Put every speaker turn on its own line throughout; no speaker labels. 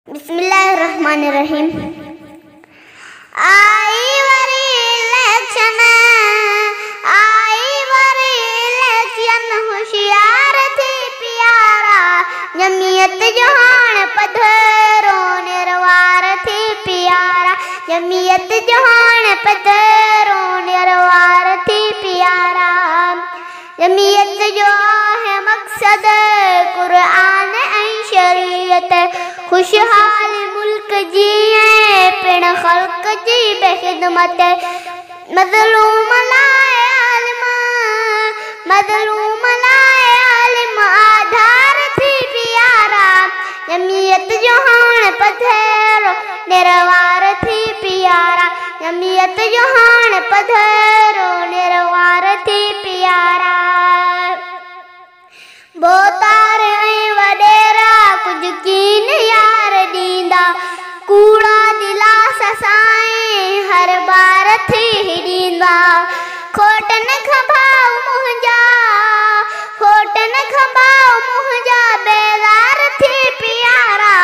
बिस्मिल्लाहिर्रहमानिर्रहीम। I worry election, होशियार थी प्यारा, जमीयत जहान पधरो निर्वार थी प्यारा, जमीयत जहान पधरो निर्वार थी प्यारा। जमीयत जो है मकसद कुरान ऐं शरीयत, खुशहाल मुल्क जिए पिण खल्क जी बेखिदमत, मज़लूम लाए आलिम आधार थी प्यारा, जमीयत जहान पधरो निर्वार थी प्यारा, जमीयत जहान पधरो निर्वार थी प्यारा। बोतार ऐं वडेरा कुछ कीन यार दींदा, कूड़ा दिलास साईं हर बार थी ॾींदा। खोट न खभाउ मुंहिंजा बेज़ार थी प्यारा,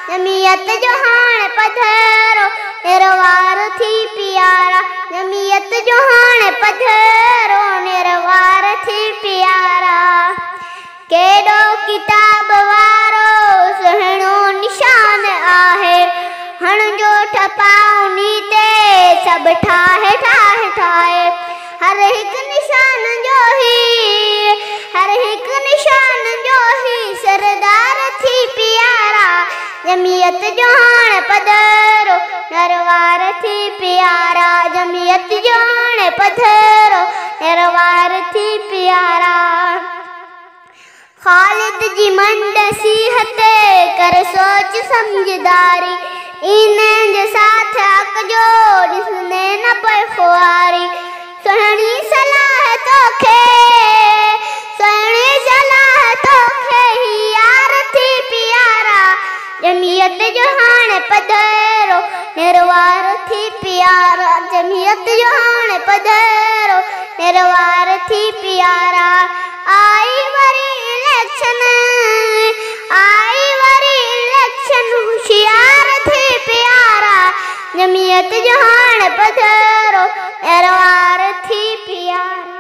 जमीयत जहान पधरो निर्वार थी प्यारा, जमीयत जहान पधरो निर्वार थी प्यारा। केॾो किताब वारो सुहिणो निशान आहे, हणजो ठपाउनी ते सभु ठाहे ठाहे ठाहे, हर हिकु निशान जो ही सरदार थी प्यारा, जमीयत जहान पधरो निर्वार थी प्यारा, जमीयत जहान पधरो निर्वार थी प्यारा। खालिद जी मंड सीहत कर सोच समझदारी, इन्हनि जे साथ हक़ जो ॾिसंदे न पए खुआरी। सुहिणी सलाह तोखे ही यार थी प्यारा, जमीयत जहान पधरो निर्वार थी प्यारा, जमीयत जहान पधरो निर्वार थी प्यारा। आई वरी इलेक्शन, होशियार थी प्यारा, जमीयत जहान पधरो निर्वार थी प्यारा।